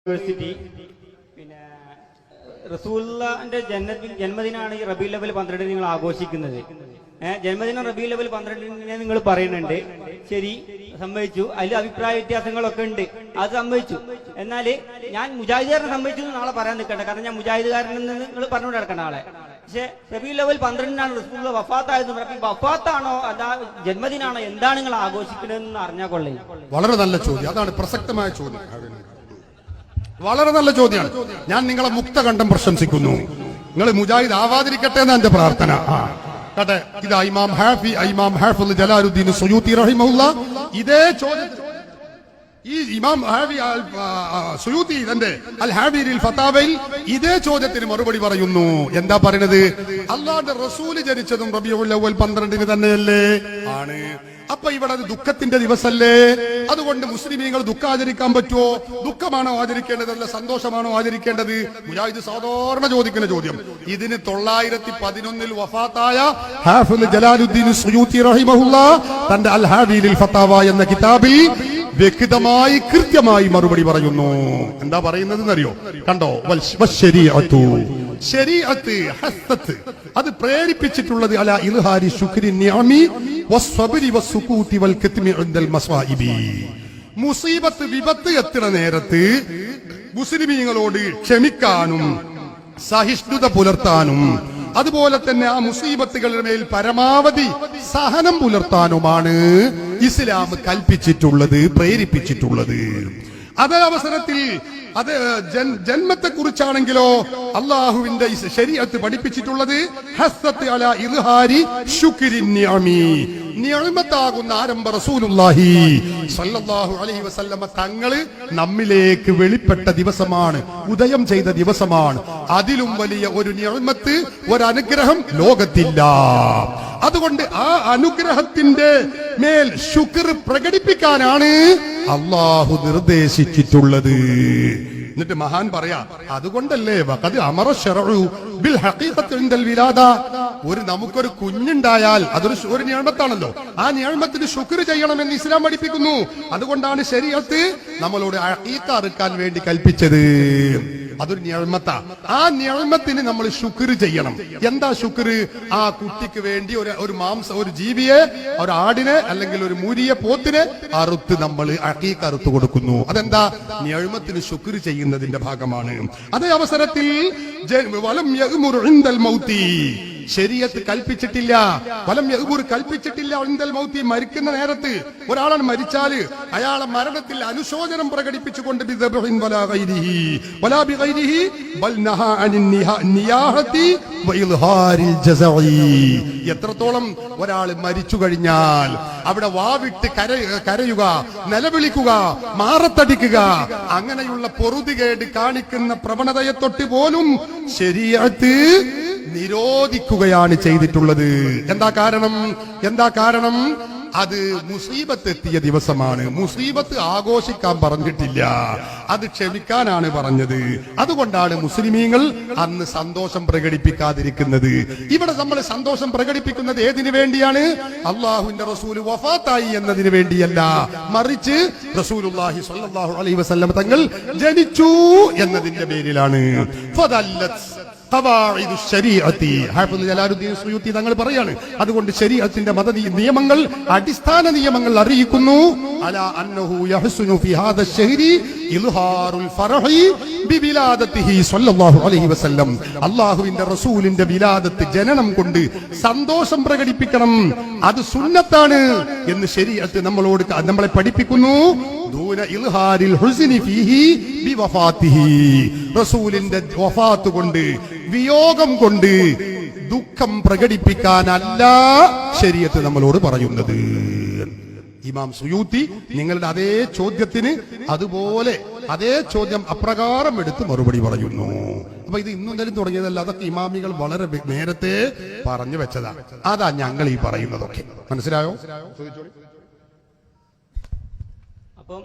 University പിന്നെ റസൂലുള്ളാഹിന്റെ ജന്മദിനമാണ് ഈ റബീഉൽ അവ്വൽ 12 നിങ്ങൾ ആഘോഷിക്കുന്നത്. ജന്മദിനം റബീഉൽ അവ്വൽ 12 നിങ്ങൾ പറയുന്നുണ്ട്. ശരി, സമ്മതിച്ചു. അതിൽ അഭിപ്രായ വ്യത്യാസങ്ങളൊക്കെ ഉണ്ട്, അത് സമ്മതിച്ചു. എന്നാല് ഞാൻ മുജാഹിദുകാരനെ സമ്മതിച്ചു നാളെ പറയാൻ നിൽക്കണ്ട, കാരണം ഞാൻ മുജാഹിദുകാരനെന്ന് നിങ്ങൾ പറഞ്ഞുകൊണ്ട് നടക്കേണ്ട ആളെ. പക്ഷെ റബീഉൽ അവ്വൽ 12 റസൂലുള്ളാഹി വഫാത്തായത്. വഫാത്താണോ അതാ ജന്മദിനാണോ എന്താണ് നിങ്ങൾ ആഘോഷിക്കണമെന്ന് അറിഞ്ഞാൽ കൊള്ളേ. വളരെ നല്ല ചോദ്യം, അതാണ് പ്രസക്തമായ ചോദ്യം, വളരെ നല്ല ചോദ്യമാണ്. ഞാൻ നിങ്ങളെ മുക്തകണ്ഠം പ്രശംസിക്കുന്നു. നിങ്ങൾ മുജാഹിദ് ആവാതിരിക്കട്ടെ എന്നാണ് എന്റെ പ്രാർത്ഥന. കേട്ടെ, ഇത് ഇമാം ഹാഫിദ് ജലാലുദ്ദീൻ സുയൂത്തി റഹിമഹുല്ലാ ഇതേ ചോദ്യത്തിൽ ഈ ഇമാം സുയൂത്തി തന്റെ അൽ ഹാബീരിൽ ഫതാവയിൽ ഇതേ ചോദ്യത്തിന് മറുപടി പറയുന്നു. എന്താ പറയുന്നത്? അല്ലാഹുവിന്റെ റസൂല് ജനിച്ചതും റബീഉൽ അവ്വൽ 12 തന്നെയല്ലേ? ആണ്. അപ്പൊ ഇവിടെ അത് ദുഃഖത്തിന്റെ ദിവസല്ലേ? അതുകൊണ്ട് മുസ്ലിമീങ്ങൾ ദുഃഖം ആചരിക്കാൻ പറ്റുമോ? ദുഃഖമാണോ ആചരിക്കേണ്ടതല്ല സന്തോഷമാണോ ആചരിക്കേണ്ടത്? മുജാഹിദ് സാധാരണ ചോദിക്കുന്ന ചോദ്യം. ഇതിന് 911 വഫാത്തായ ഹാഫിദ് ജലാലുദ്ദീൻ സുയൂത്തി റഹിമഹുല്ലാ തന്റെ അൽ ഹാബീരിൽ ഫതാവ എന്ന കിതാബിൽ വ്യക്തമായി കൃത്യമായി മറുപടി പറയുന്നു. എന്താ പറയുന്നത് എന്നറിയോ? കണ്ടോ, ശരീഅത്ത് ഹസ്സത്ത് അത് പ്രേരിപ്പിച്ചിട്ടുള്ളത് അലാ ഇൽഹാരി ശുക്രി നിഅമി വസ്സബ്രി വസ്സുകൂതി വൽകത്മി ഇൻദൽ മസ്വാഇബി. മുസീബത്ത് വിപത്ത് എത്തുന്ന നേരത്ത് മുസ്ലിമീങ്ങളോട് ക്ഷമിക്കാനും സഹിഷ്ണുത പുലർത്താനും അതുപോലെ തന്നെ ആ മുസീബത്തുകളുടെ മേൽ പരമാവധി സഹനം പുലർത്താനുമാണ് ഇസ്ലാം കൽപ്പിച്ചിട്ടുള്ളത്, പ്രേരിപ്പിച്ചിട്ടുള്ളത്. അതേ അവസരത്തിൽ അത് ജന്മത്തെ കുറിച്ചാണെങ്കിലോ അള്ളാഹുവിന്റെ ശരീഅത്ത് പഠിപ്പിച്ചിട്ടുള്ളത് ഹസ്സത്ത് അലാ ഇൽഹാരി ശുക്രി നിഅമി, നിഅമത്താകുന്ന ആരംഭ റസൂലുള്ളാഹി സ്വല്ലല്ലാഹു അലൈഹി വസല്ലമ തങ്ങള് നമ്മിലേക്ക് വെളിപ്പെട്ട ദിവസമാണ്, ഉദയം ചെയ്ത ദിവസമാണ്. അതിലും വലിയ ഒരു നിഅമത്ത്, ഒരു അനുഗ്രഹം ലോകത്തില്ല. അതുകൊണ്ട് ആ അനുഗ്രഹത്തിന്റെ മേൽ ശുക്ർ പ്രകടിപ്പിക്കാനാണ് അള്ളാഹു നിർദ്ദേശിച്ചിട്ടുള്ളത്. എന്നിട്ട് മഹാൻ പറയാ, അതുകൊണ്ടല്ലേ വഖദ് അമറ ശറഉ ബിൽ ഹഖീഖത്തി ഇൻദൽ വിലാദ. നമുക്കൊരു കുഞ്ഞുണ്ടായാൽ അതൊരു നിഅമത്താണല്ലോ. ആ നിഅമത്തിന് ശുക്ർ ചെയ്യണമെന്ന് ഇസ്ലാം പഠിപ്പിക്കുന്നു. അതുകൊണ്ടാണ് ശരീഅത്ത് നമ്മളോട് അഖീഖ അറുക്കാൻ വേണ്ടി കൽപ്പിച്ചത്. അതൊരു നിഅമത്താ. ആ നിഅമത്തിന് നമ്മൾ ശുക്ർ ചെയ്യണം. എന്താ ശുക്ർ? ആ കുട്ടിക്ക് വേണ്ടി ഒരു ജീവിയെ, ഒരു ആടിനെ അല്ലെങ്കിൽ ഒരു മൂരിയെ, പോത്തിനെ അറുത്ത് നമ്മൾ അഖീഖ അറുത്ത് കൊടുക്കുന്നു. അതെന്താ? നിഅമത്തിന് ശുക്ർ ചെയ്യുന്നതിന്റെ ഭാഗമാണ്. അതേ അവസരത്തിൽ വലം യഅ്മുറു ഇൻദൽ മൗതി, ശരീഅത്ത് കൽപ്പിച്ചിട്ടില്ല, വലം യഅ്മുർ കൽപ്പിച്ചിട്ടില്ല ഇൻദൽ മൗതി, മരിക്കുന്ന നേരത്ത് ഒരാളാണ് മരിച്ചാല് അയാളെ മരണത്തിൽ അനുശോചനം പ്രകടിപ്പിച്ചുകൊണ്ട് ബിദബ്ഹിൻ വലാ ഗൈരിഹി വലാ ബിഗൈരിഹി ബൽ നഹാ അനിൻ നിയാഹതി വഇൽഹാരിൽ ജസഇ. എത്രത്തോളം ഒരാൾ മരിച്ചു കഴിഞ്ഞാൽ അവിടെ വാവിട്ട് കരയുക, നിലവിളിക്കുക, മാറത്തടിക്കുക, അങ്ങനെയുള്ള പൊറുതികേട് കാണിക്കുന്ന പ്രവണതയെ തൊട്ട് പോലും ശരീഅത്ത് നിരോധിക്കുകയാണ് ചെയ്തിട്ടുള്ളത്. എന്താ കാരണം? അത് മുസീബത്ത് എത്തിയ ദിവസമാണ്. മുസീബത്ത് ആഘോഷിക്കാൻ പറഞ്ഞിട്ടില്ല, അത് ക്ഷമിക്കാനാണ് പറഞ്ഞത്. അതുകൊണ്ടാണ് മുസ്ലിമീങ്ങൾ അന്ന് സന്തോഷം പ്രകടിപ്പിക്കാതിരിക്കുന്നത്. ഇവിടെ നമ്മൾ സന്തോഷം പ്രകടിപ്പിക്കുന്നത് ഏതിനു വേണ്ടിയാണ്? അള്ളാഹുവിന്റെ റസൂൽ വഫാത്തായി എന്നതിന് വേണ്ടിയല്ല, മറിച്ച് റസൂലുള്ളാഹി സ്വല്ലല്ലാഹു അലൈഹി വസല്ലം തങ്ങൾ ജനിച്ചു എന്നതിന്റെ പേരിലാണ്. തങ്ങൾ പറയാണ്, അതുകൊണ്ട് ശരീഅത്തിന്റെ മത നിയമങ്ങൾ, അടിസ്ഥാന നിയമങ്ങൾ അറിയിക്കുന്നു. അലാ അന്നഹു യഹ്സുനു ഫി ഹാദാ ശഹരി ഇൽഹാറുൽ ഫറഹി ബിവിലാദതിഹി സ്വല്ലല്ലാഹു അലൈഹി വസല്ലം. അല്ലാഹുവിന്റെ റസൂലിന്റെ വിലാദത്ത്, ജനനം കൊണ്ട് സന്തോഷം പ്രകടിപ്പിക്കണം, അത് സുന്നത്താണ് എന്ന് ശരീഅത്ത് നമ്മളെ പഠിപ്പിക്കുന്നു. ദൂന ഇൽഹാരിൽ ഹുസ്നി ഫീഹി ബിവഫാതിഹി, റസൂലിന്റെ വഫാത്ത് കൊണ്ട്, വിയോഗം കൊണ്ട് ദുഃഖം പ്രകടിപ്പിക്കാനല്ല ശരീഅത്ത് നമ്മളോട് പറയുന്നത്. ഇമാം സുയൂത്തി നിങ്ങളുടെ അതേ ചോദ്യത്തിന് അതുപോലെ അതേ ചോദ്യം അപ്രകാരം എടുത്ത് മറുപടി പറയുന്നു. അപ്പൊ ഇത് ഇന്നും തുടങ്ങിയതല്ല, അതൊക്കെ ഇമാമികൾ വളരെ നേരത്തെ പറഞ്ഞു വെച്ചതാ. അതാ ഞങ്ങൾ ഈ പറയുന്നതൊക്കെ. മനസ്സിലായോ? അപ്പം